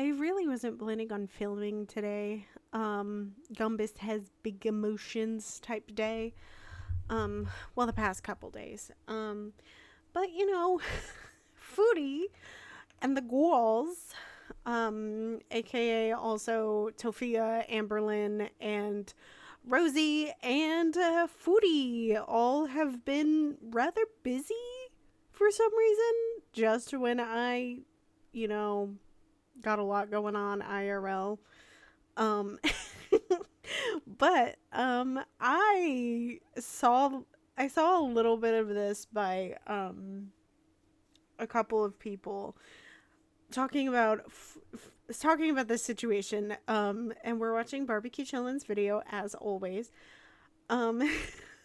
I really wasn't planning on filming today. Gumbus has big emotions type day. Well, the past couple days. But Foodie and the Ghouls, aka also Tofia, Amberlyn, and Rosie and Foodie all have been rather busy for some reason. Just when I, you know, got a lot going on IRL. Um, but I saw a little bit of this by a couple of people talking about talking about this situation. And we're watching Barbecue Chillin's video as always. Um,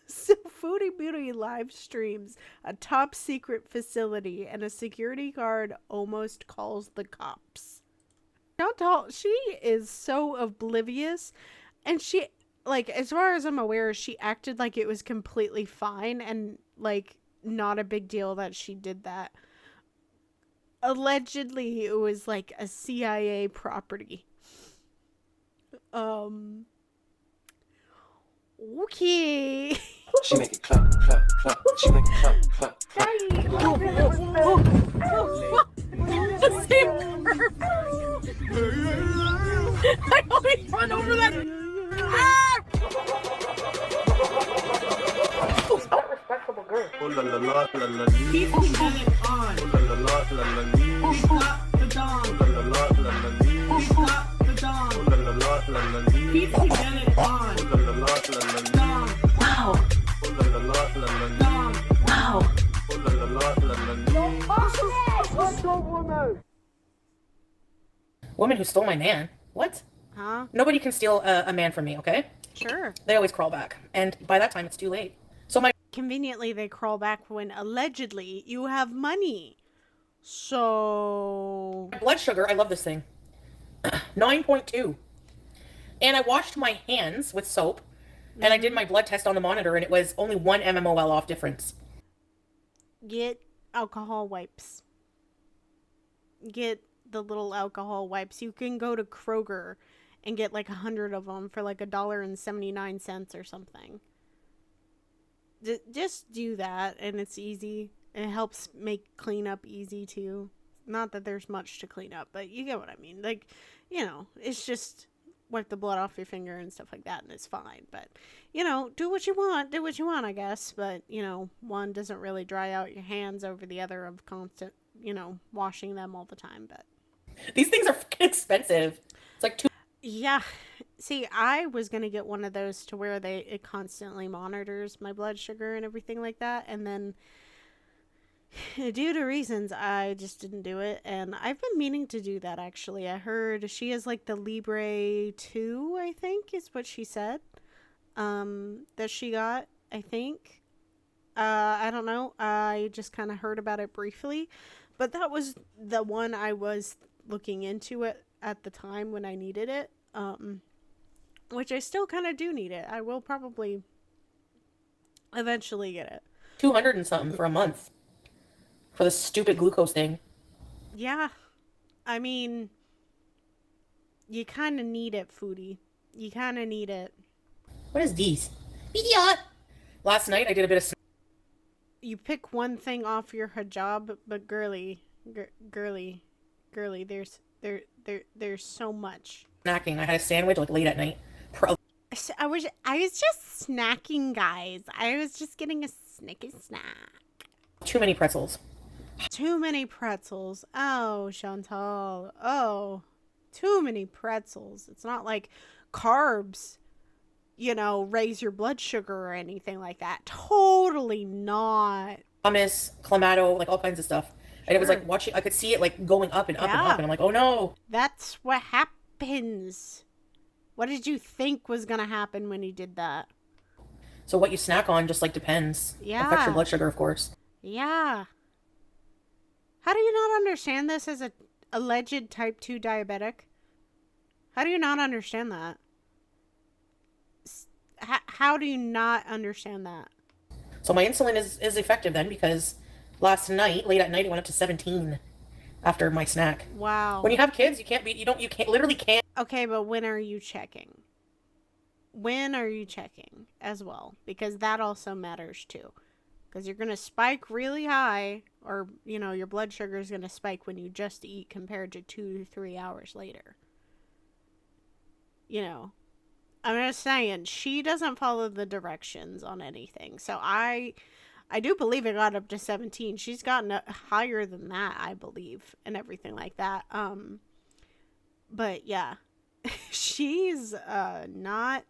so Foodie Beauty live streams a top secret facility, and a security guard almost calls the cops. Don't tell. She is so oblivious, and she, like, as far as I'm aware, she acted like it was completely fine and like not a big deal that she did that. Allegedly, it was like a CIA property. Um. Okay. She make it clap, clap, clap. She make it clap, clap, clap. I always run over that. Respectable girl. Oh la la la la la. Keep it on. Oh la la la la la. We got the dawn. Oh la la la la la. We got the dawn. Oh la la la la la. Keep it on. Oh la la la la la. Dawn. Wow. Oh la la la la la. Dawn. Wow. Oh la la la la la. Woman who stole my man? What? Huh? Nobody can steal a man from me, okay? Sure. They always crawl back. And by that time, it's too late. So my Conveniently, they crawl back when allegedly you have money. So. blood sugar, I love this thing. 9.2. And I washed my hands with soap. And I did my blood test on the monitor, and it was only 1 mmol off difference. Get alcohol wipes. Get the little alcohol wipes. You can go to Kroger and get like 100 of them for like $1.79 or something. Just do that, and it's easy. It helps make cleanup easy too. Not that there's much to clean up, but you get what I mean. Like, it's just wipe the blood off your finger and stuff like that, and it's fine. But, do what you want, I guess. But, one doesn't really dry out your hands over the other of constant, washing them all the time. But These things are fucking expensive. It's like two. yeah. See, I was going to get one of those to where it constantly monitors my blood sugar and everything like that. And then due to reasons, I just didn't do it. And I've been meaning to do that, actually. I heard she has like the Libre 2, I think is what she said, that she got, I think. I don't know. I just kind of heard about it briefly. But that was the one I was looking into it at the time when I needed it. Which I still kind of do need it. I will probably eventually get it. 200 and something for a month. For the stupid glucose thing. Yeah. I mean, you kind of need it, Foodie. You kind of need it. What is these? Idiot! Last night I did a bit of You pick one thing off your hijab, but girly, there's so much. snacking. I had a sandwich like late at night. I was just snacking, guys. I was just getting a snicky snack. Too many pretzels. Too many pretzels. Oh, Chantal. Oh, too many pretzels. It's not like carbs, raise your blood sugar or anything like that. Totally not. Hummus, clamato, like all kinds of stuff. And it was like watching, I could see it like going up and up and up. And I'm like, oh no. That's what happens. What did you think was going to happen when you did that? So what you snack on just like depends. Yeah. Affects your blood sugar, of course. Yeah. How do you not understand this as a alleged type 2 diabetic? How do you not understand that? How do you not understand that? So my insulin is effective then, because last night, late at night, it went up to 17. after my snack. Wow. When you have kids, you can't, literally can't. Okay, but when are you checking? When are you checking as well? Because that also matters too. Because you're going to spike really high, or, you know, your blood sugar is going to spike when you just eat compared to 2 to 3 hours later. You know, I'm just saying, she doesn't follow the directions on anything. So I do believe it got up to 17. She's gotten higher than that, I believe, and everything like that. But yeah, she's not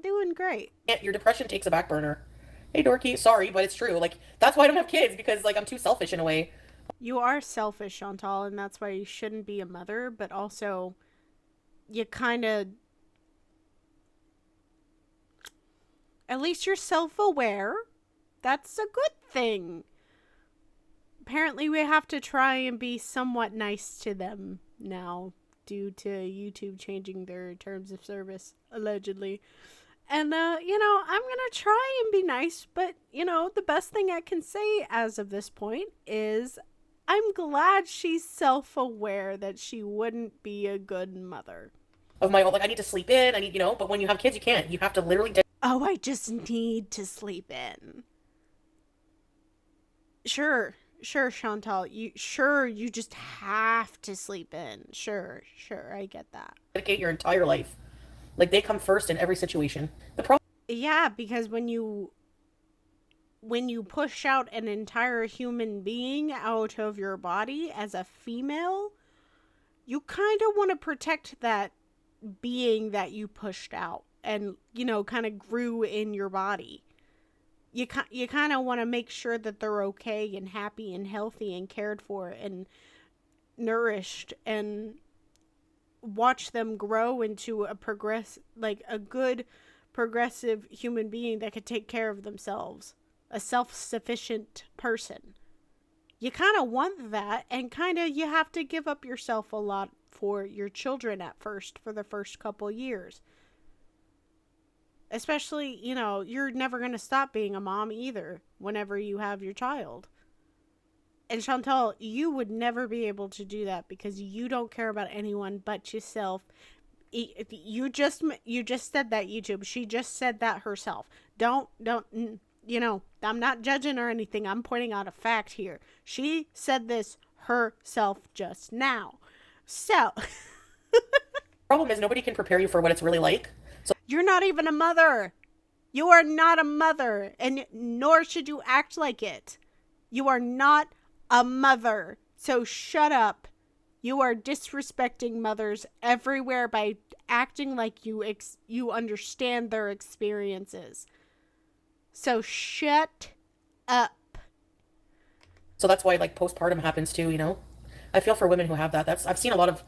doing great. Your depression takes a back burner. Hey, dorky, sorry, but it's true. Like, that's why I don't have kids, because, like, I'm too selfish in a way. You are selfish, Chantal, and that's why you shouldn't be a mother, but also you kind of, at least you're self-aware. That's a good thing. Apparently we have to try and be somewhat nice to them now due to YouTube changing their terms of service, allegedly. And, you know, I'm going to try and be nice, but, you know, the best thing I can say as of this point is I'm glad she's self-aware that she wouldn't be a good mother. Of my own, like, I need to sleep in, you know, but when you have kids, you can't. You have to literally... Oh, I just need to sleep in. Sure, Chantal. You just have to sleep in. Sure, I get that. Dedicate your entire life. Like, they come first in every situation. The problem... Yeah, because when you push out an entire human being out of your body as a female, you kind of want to protect that being that you pushed out and, you know, kind of grew in your body. You kind of want to make sure that they're okay and happy and healthy and cared for and nourished, and watch them grow into a good progressive human being that could take care of themselves, a self-sufficient person. You kind of want that, and kind of you have to give up yourself a lot for your children at first, for the first couple years. Especially, you know, you're never going to stop being a mom either whenever you have your child. And Chantal, you would never be able to do that because you don't care about anyone but yourself. You just said that, YouTube. She just said that herself. Don't, you know, I'm not judging or anything. I'm pointing out a fact here. She said this herself just now. So. Problem is, nobody can prepare you for what it's really like. So you're not even a mother. You are not a mother, and nor should you act like it. You are not a mother. So shut up. You are disrespecting mothers everywhere by acting like you understand their experiences. So shut up. So that's why, like, postpartum happens too, you know? I feel for women who have that. I've seen a lot of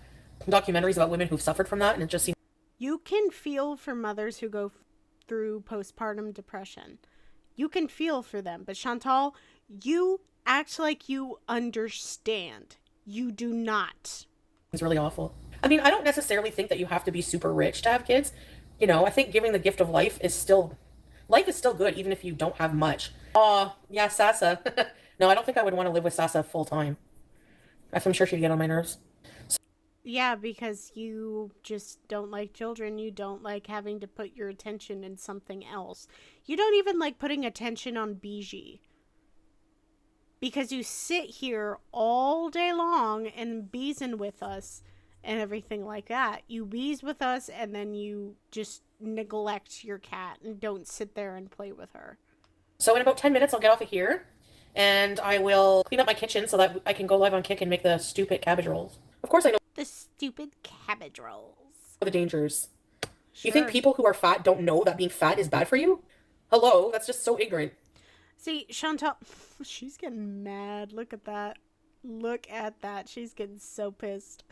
documentaries about women who've suffered from that, and it just seems... You can feel for mothers who go through postpartum depression. You can feel for them. But Chantal, you act like you understand. You do not. It's really awful. I mean, I don't necessarily think that you have to be super rich to have kids. You know, I think giving the gift of life is still good, even if you don't have much. Yeah, Sasa. No, I don't think I would want to live with Sasa full time. I'm sure she'd get on my nerves. Yeah, because you just don't like children. You don't like having to put your attention in something else. You don't even like putting attention on Beez. Because you sit here all day long and beezing with us and everything like that. You beez with us and then you just neglect your cat and don't sit there and play with her. So in about 10 minutes, I'll get off of here and I will clean up my kitchen so that I can go live on Kick and make the stupid cabbage rolls. Of course I know the stupid cabbage rolls. The dangers. Sure. You think people who are fat don't know that being fat is bad for you? Hello, that's just so ignorant. See, Chantal, she's getting mad. Look at that. Look at that. She's getting so pissed.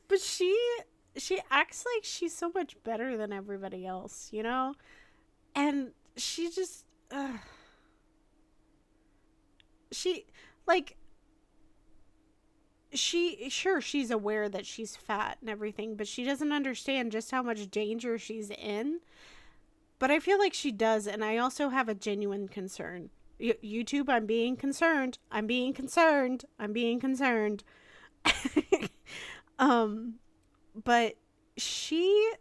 But she acts like she's so much better than everybody else, you know? And she just... she's aware that she's fat and everything, but she doesn't understand just how much danger she's in. But I feel like she does, and I also have a genuine concern. YouTube, I'm being concerned. I'm being concerned. I'm being concerned. But she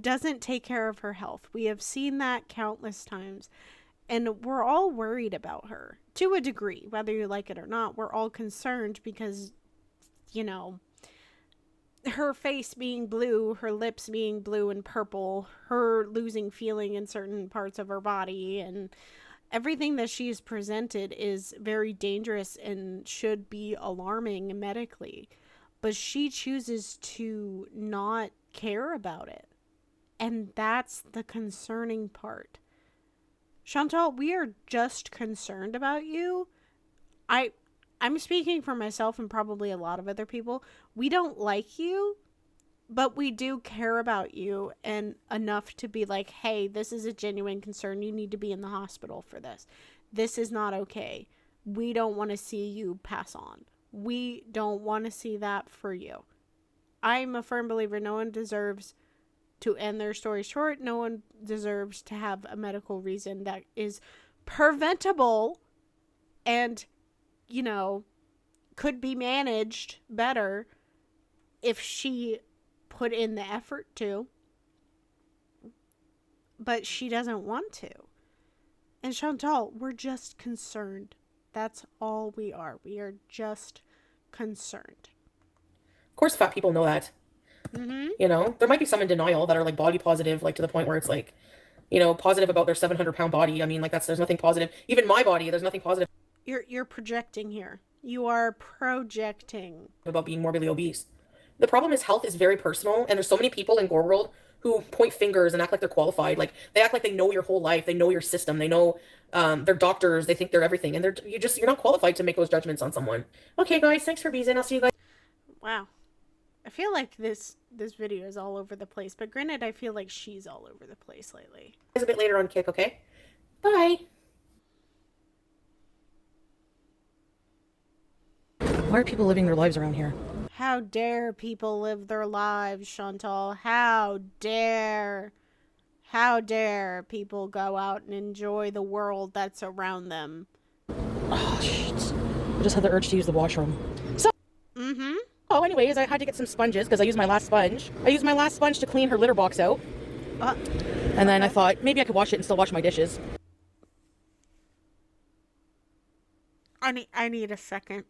doesn't take care of her health. We have seen that countless times. And we're all worried about her to a degree, whether you like it or not. We're all concerned because, you know, her face being blue, her lips being blue and purple, her losing feeling in certain parts of her body, and everything that she's presented is very dangerous and should be alarming medically. But she chooses to not care about it. And that's the concerning part. Chantal, we are just concerned about you. I'm speaking for myself and probably a lot of other people. We don't like you, but we do care about you and enough to be like, hey, this is a genuine concern. You need to be in the hospital for this. This is not okay. We don't want to see you pass on. We don't want to see that for you. I'm a firm believer no one deserves to end their story short. No one deserves to have a medical reason that is preventable and, you know, could be managed better if she put in the effort to. But she doesn't want to. And Chantal, we're just concerned. That's all we are. We are just concerned. Of course, fat people know that. Mm-hmm. You know, there might be some in denial that are like body positive, like to the point where it's like, you know, positive about their 700-pound body. I mean, like there's nothing positive. Even my body, there's nothing positive You're projecting here. You are projecting. about being morbidly obese. The problem is health is very personal, and there's so many people in Gore World who point fingers and act like they're qualified. Like they act like they know your whole life, they know your system, they know they're doctors, they think they're everything, and you're not qualified to make those judgments on someone. Okay, guys, thanks for Beez, and I'll see you guys. Wow. I feel like this video is all over the place, but granted, I feel like she's all over the place lately. A bit later on Kick, okay? Bye. Why are people living their lives around here? How dare people live their lives, Chantal? How dare people go out and enjoy the world that's around them? Oh, shit. I just had the urge to use the washroom. So, oh, anyways, I had to get some sponges because I used my last sponge. I used my last sponge to clean her litter box out. And then I thought maybe I could wash it and still wash my dishes. I need a second.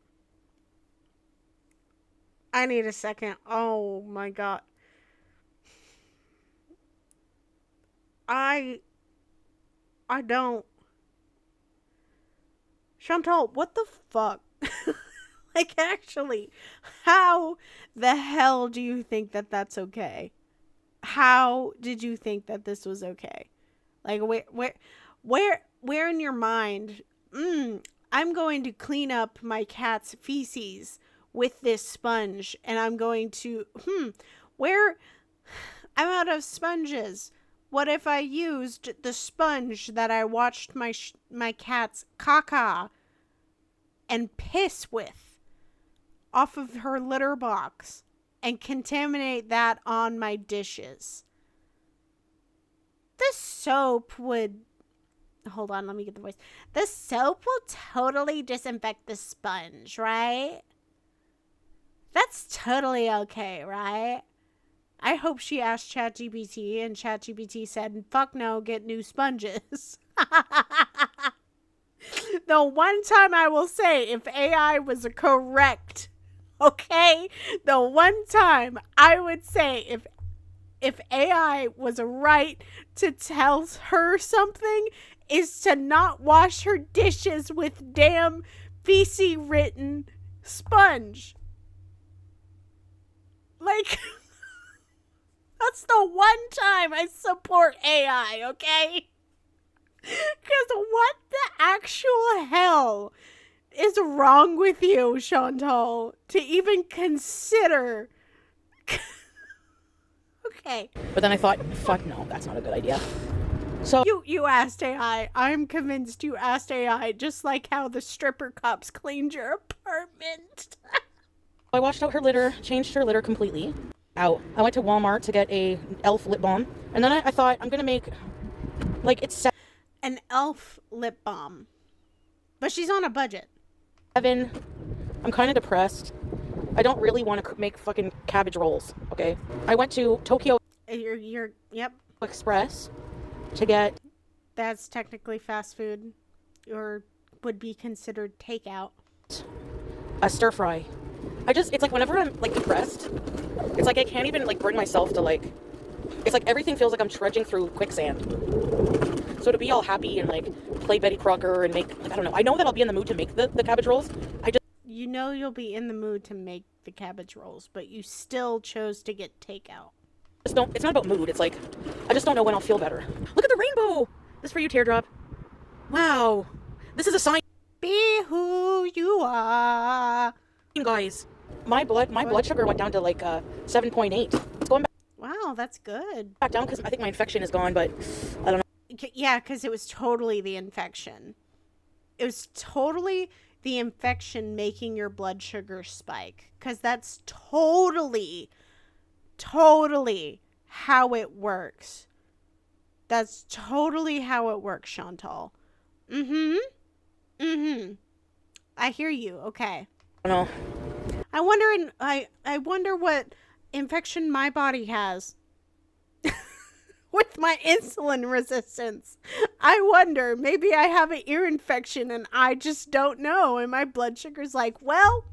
I need a second. Oh my god. I don't. Chantal, what the fuck? Like, actually, how the hell do you think that that's okay? How did you think that this was okay? Like, where in your mind, I'm going to clean up my cat's feces with this sponge, and I'm going to, where, I'm out of sponges. What if I used the sponge that I watched my cat's caca and piss with off of her litter box and contaminate that on my dishes? The soap would, hold on, let me get the voice. The soap will totally disinfect the sponge, right? That's totally okay, right? I hope she asked ChatGPT and ChatGPT said, fuck no, get new sponges. The one time I will say if AI was correct, okay? The one time I would say if AI was right to tell her something is to not wash her dishes with damn feces written sponge. Like, that's the one time I support AI, okay? Because what the actual hell is wrong with you, Chantal, to even consider? Okay. But then I thought, fuck no, that's not a good idea. So You asked AI. I'm convinced you asked AI, just like how the stripper cops cleaned your apartment. I washed out her litter, changed her litter completely. Out. I went to Walmart to get a e.l.f. lip balm. And then I thought, I'm going to make, like, it's... an elf lip balm. But she's on a budget. Evan, I'm kind of depressed. I don't really want to make fucking cabbage rolls, okay? I went to Tokyo Yep. Express to get... That's technically fast food, or would be considered takeout. a stir fry. It's like whenever I'm like depressed, it's like I can't even like bring myself to like, it's like everything feels like I'm trudging through quicksand. So to be all happy and like play Betty Crocker and make, like, I don't know, I know that I'll be in the mood to make the cabbage rolls. You know you'll be in the mood to make the cabbage rolls, but you still chose to get takeout. Just don't, it's not about mood, it's like, I just don't know when I'll feel better. Look at the rainbow! This is for you, Teardrop. Wow. This is a sign. Be who you are. Guys, my blood sugar went down to like 7.8. It's going Wow, that's good. back down because I think my infection is gone, but I don't know. Yeah, because it was totally the infection. It was totally the infection making your blood sugar spike. Because that's totally how it works. That's totally how it works, Chantal. I hear you. Okay. I don't know. I wonder what infection my body has. With my insulin resistance. I wonder, maybe I have an ear infection and I just don't know. And my blood sugar's like, well,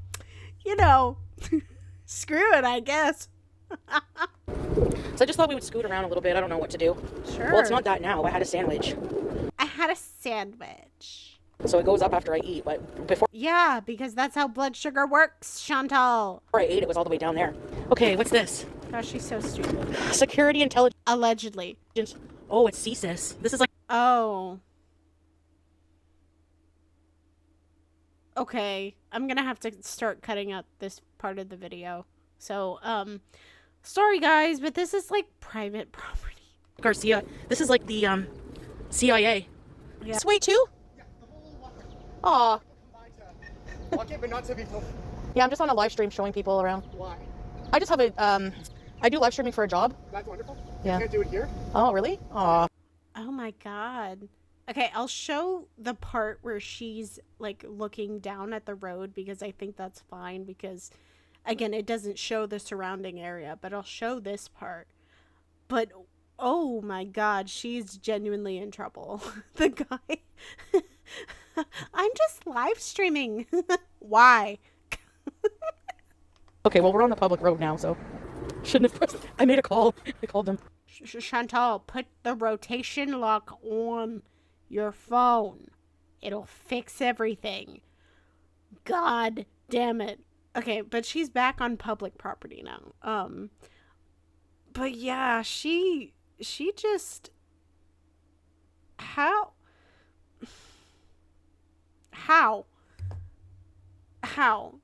you know, screw it, I guess. So I just thought we would scoot around a little bit. I don't know what to do. Sure. Well, it's not that now. I had a sandwich. I had a sandwich. So it goes up after I eat, but before Yeah, because that's how blood sugar works, Chantal. I ate, it was all the way down there. Okay, what's this? Gosh, she's so stupid. Security intelligence. Allegedly. Oh, it's CSIS. This is like... Oh. Okay, I'm gonna have to start cutting out this part of the video. So, sorry guys, but this is like private property. Garcia. This is like the, CIA. Yeah. This way too? Aw. Okay, but not to be full. Yeah, I'm just on a live stream showing people around. Why? I just have a, I do live streaming for a job. That's wonderful. Yeah. You can't do it here? Oh, really? Aw. Oh my god. Okay, I'll show the part where she's like looking down at the road because I think that's fine because again, it doesn't show the surrounding area, but I'll show this part. But oh my god, she's genuinely in trouble. The guy I'm just live streaming. Why? Okay, well, we're on the public road now, so shouldn't have pressed. I made a call. I called them. Chantal, put the rotation lock on your phone. It'll fix everything. God damn it. Okay, but she's back on public property now. But yeah, she just how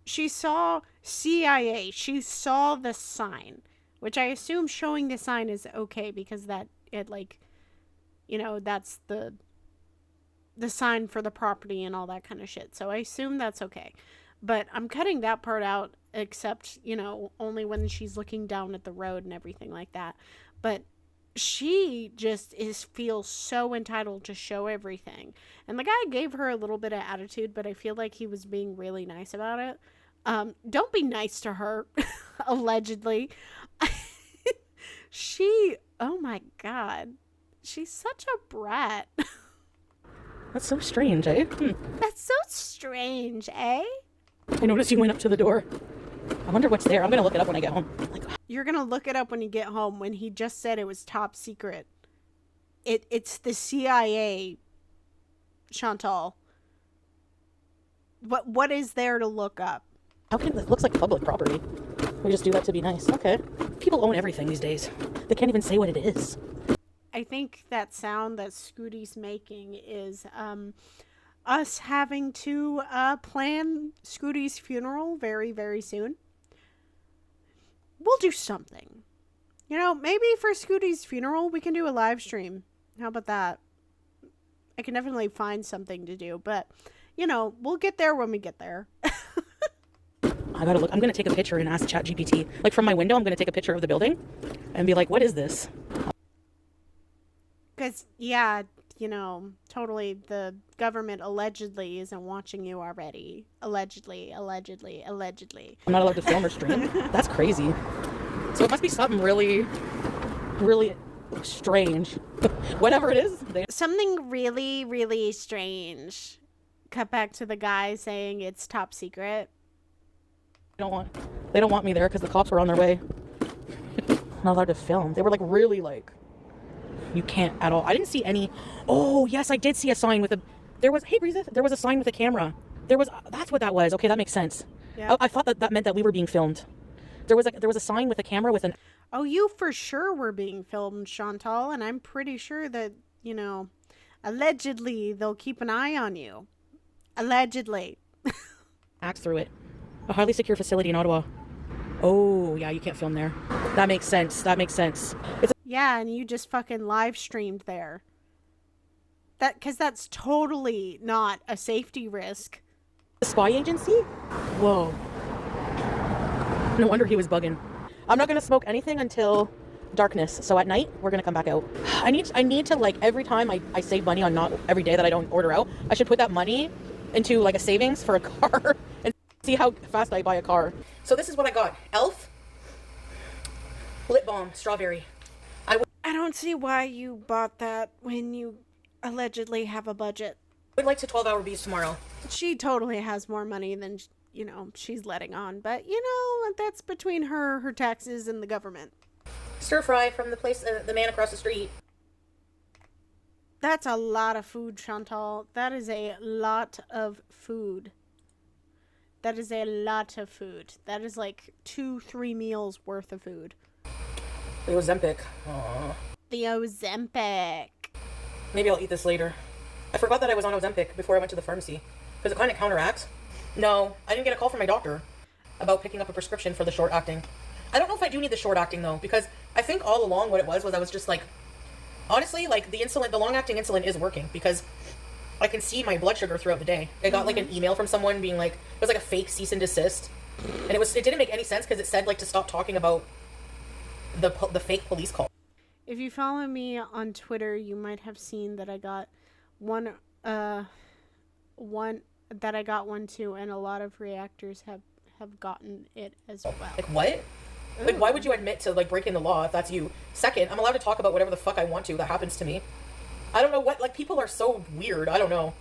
she saw CIA, she saw the sign, which I assume showing the sign is okay because that it like, you know, that's the sign for the property and all that kind of shit. So I assume that's okay. But I'm cutting that part out, except, you know, only when she's looking down at the road and everything like that. But she just feels so entitled to show everything. And the guy gave her a little bit of attitude, but I feel like he was being really nice about it. Don't be nice to her, allegedly. Oh my god. She's such a brat. That's so strange, eh? That's so strange, eh? I noticed you went up to the door. I wonder what's there. I'm gonna look it up when I get home. Like, You're gonna look it up when you get home when he just said it was top secret. It's the CIA, Chantal. What is there to look up? how can it looks like public property? We just do that to be nice. Okay. People own everything these days. They can't even say what it is. I think that sound that Scooty's making is us having to plan Scooty's funeral very, very soon. We'll do something. You know, maybe for Scooty's funeral, we can do a live stream. How about that? I can definitely find something to do, but, you know, we'll get there when we get there. I gotta look. I'm gonna take a picture and ask ChatGPT. Like from my window, I'm gonna take a picture of the building and be like, what is this? Because, yeah, totally the government allegedly isn't watching you already. Allegedly. I'm not allowed to film or stream. That's crazy. So it must be something really, really strange. Whatever it is. Something really, really strange. Cut back to the guy saying it's top secret. They don't want me there because the cops were on their way. Not allowed to film. They were like really like, you can't at all. I didn't see any. Oh yes, I did see a sign with a. There was a sign with a camera. That's what that was. Okay, that makes sense. Yeah. I thought that meant that we were being filmed. There was a sign with a camera with an. Oh, you for sure were being filmed, Chantal, and I'm pretty sure that allegedly they'll keep an eye on you. Allegedly. Axe through it. A highly secure facility in Ottawa. Oh, yeah, you can't film there. That makes sense. Yeah, and you just fucking live streamed there. Because that's totally not a safety risk. A spy agency? Whoa. No wonder he was bugging. I'm not going to smoke anything until darkness. So at night, we're going to come back out. I need to, like, every time I save money on not every day that I don't order out, I should put that money into, like, a savings for a car and see how fast I buy a car. So this is what I got. Elf lip balm, strawberry. I don't see why you bought that when you allegedly have a budget. Would like to 12-hour Beez tomorrow. She totally has more money than, she's letting on. But, that's between her taxes, and the government. Stir fry from the place, the man across the street. That's a lot of food, Chantal. That is a lot of food. That is like 2-3 meals worth of food. The Ozempic. Aww. The Ozempic. Maybe I'll eat this later. I forgot that I was on Ozempic before I went to the pharmacy. Because it kind of counteracts. No, I didn't get a call from my doctor about picking up a prescription for the short acting. I don't know if I do need the short acting though, because I think all along what it was I was just like, honestly, like the long acting insulin is working because I can see my blood sugar throughout the day. I got like an email from someone being like, it was like a fake cease and desist. And it didn't make any sense because it said like to stop talking about the fake police call. If you follow me on Twitter, you might have seen that I got one too, and a lot of reactors have gotten it as well. Like what? Like why would you admit to like breaking the law if that's you? Second, I'm allowed to talk about whatever the fuck I want to that happens to me. I don't know what, like people are so weird. I don't know.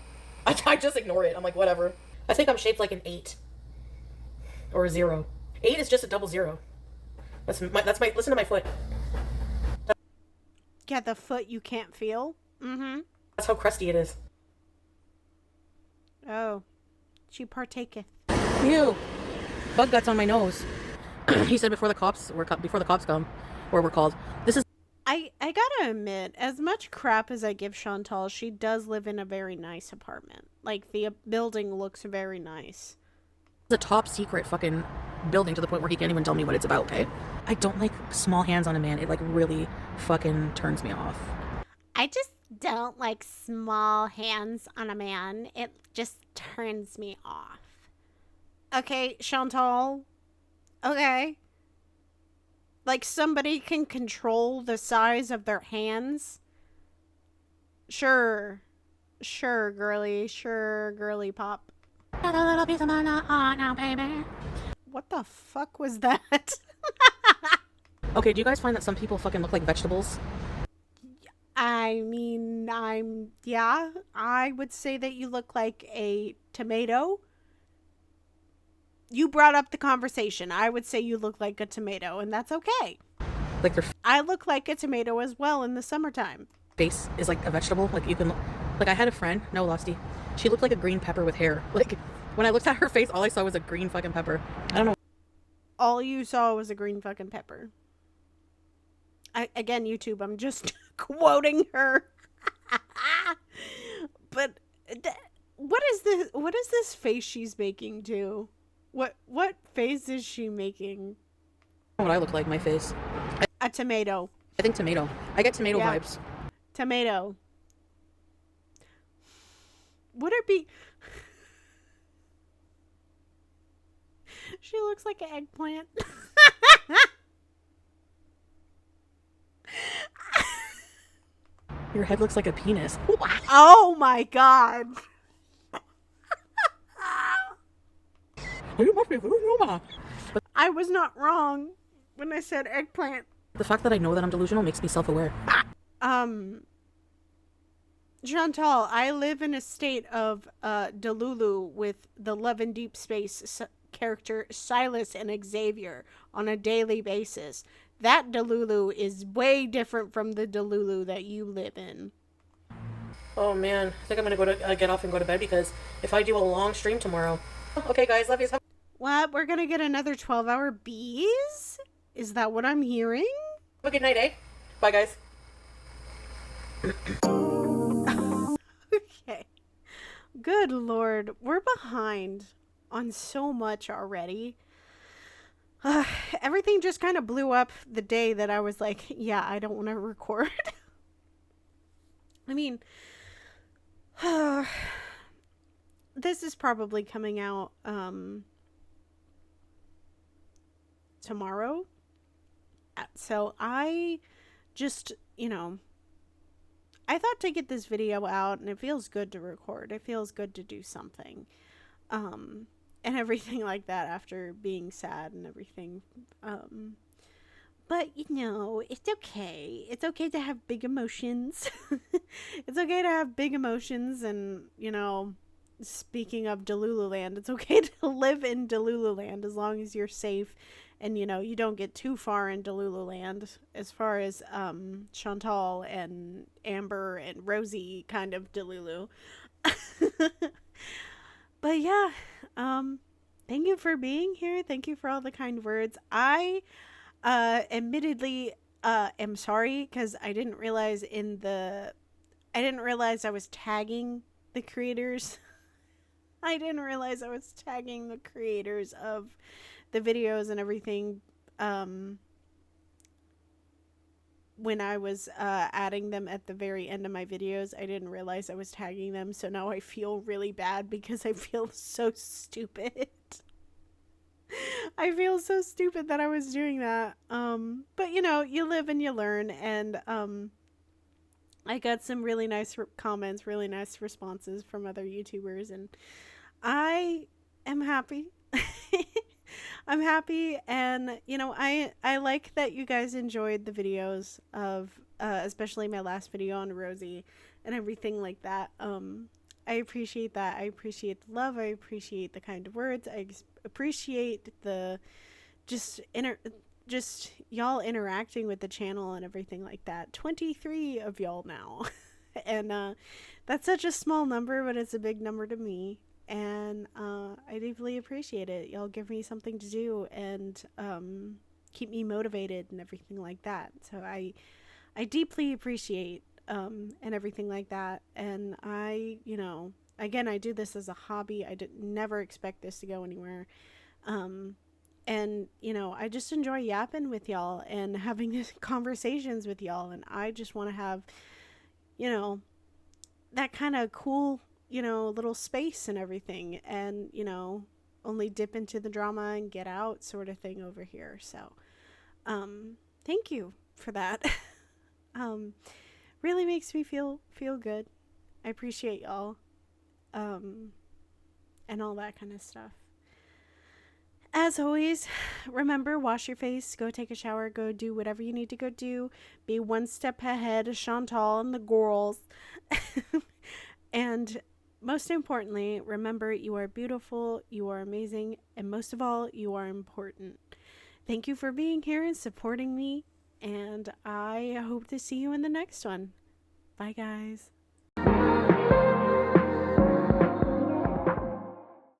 I just ignore it. I'm like, whatever. I think I'm shaped like an 8 or a 0. 8 is just a double 0. That's my listen to my foot. Yeah, the foot you can't feel. Mm-hmm. That's how crusty it is. Oh, she partaketh. Ew. Bug guts on my nose. He said before the cops come, or were called. This is. I gotta admit, as much crap as I give Chantal, she does live in a very nice apartment. Like, the building looks very nice. It's a top secret fucking building to the point where he can't even tell me what it's about, okay? I don't like small hands on a man. It, like, really fucking turns me off. I just don't like small hands on a man. It just turns me off. Okay, Chantal. Okay. Like, somebody can control the size of their hands. Sure, girly pop. Got a little piece of my heart now, baby. What the fuck was that? Okay, do you guys find that some people fucking look like vegetables? I mean, I would say that you look like a tomato. You brought up the conversation. I would say you look like a tomato, and that's okay. Like their I look like a tomato as well in the summertime. face is like a vegetable. Like you can, like I had a friend, no Lusty. She looked like a green pepper with hair. Like when I looked at her face, all I saw was a green fucking pepper. I don't know. All you saw was a green fucking pepper. Again, YouTube, I'm just quoting her. But what is this face she's making too? What face is she making? What I look like, my face. A tomato. I think tomato. I get tomato Yeah. vibes. Tomato. Would it be... She looks like an eggplant. Your head looks like a penis. Oh my god. You must be Roma. But I was not wrong when I said eggplant. the fact that I know that I'm delusional makes me self-aware. Chantal, I live in a state of Delulu with the Love in Deep Space character Silas and Xavier on a daily basis. That Delulu is way different from the Delulu that you live in. Oh man, I think I'm gonna get off and go to bed because if I do a long stream tomorrow. Okay, guys, love you. What? We're gonna get another 12-hour Beez? Is that what I'm hearing? Have a good night, eh? Bye, guys. Okay. Good Lord. We're behind on so much already. Everything just kind of blew up the day that I was like, yeah, I don't want to record. I mean, this is probably coming out tomorrow. So I just, I thought to get this video out, and it feels good to record. It feels good to do something. And everything like that after being sad and everything. But, it's okay. It's okay to have big emotions. It's okay to have big emotions. And, speaking of Delululand, it's okay to live in Delululand as long as you're safe. And, you don't get too far in Delululand as far as Chantal and Amber and Rosie kind of Delulu. But yeah, thank you for being here. Thank you for all the kind words. I admittedly am sorry because I didn't realize I was tagging the creators. I didn't realize I was tagging the creators of the videos and everything when I was adding them at the very end of my videos. I didn't realize I was tagging them, so now I feel really bad because I feel so stupid. I feel so stupid that I was doing that. But you live and you learn, and I got some really nice comments, really nice responses from other YouTubers, and I am happy. I'm happy, and I like that you guys enjoyed the videos of especially my last video on Rosie and everything like that. I appreciate that. I appreciate the love. I appreciate the kind words. I appreciate the just y'all interacting with the channel and everything like that. 23 of y'all now. And that's such a small number, but it's a big number to me. And I deeply appreciate it. Y'all give me something to do and keep me motivated and everything like that. So I deeply appreciate and everything like that. And I, again, I do this as a hobby. I did never expect this to go anywhere. And, I just enjoy yapping with y'all and having these conversations with y'all. And I just want to have, that kind of cool, little space and everything, and only dip into the drama and get out sort of thing over here. So thank you for that. Really makes me feel good. I appreciate y'all and all that kind of stuff. As always, remember, wash your face, go take a shower, go do whatever you need to go do. Be one step ahead of Chantal and the girls. And most importantly, remember, you are beautiful, you are amazing, and most of all, you are important. Thank you for being here and supporting me, and I hope to see you in the next one. Bye, guys.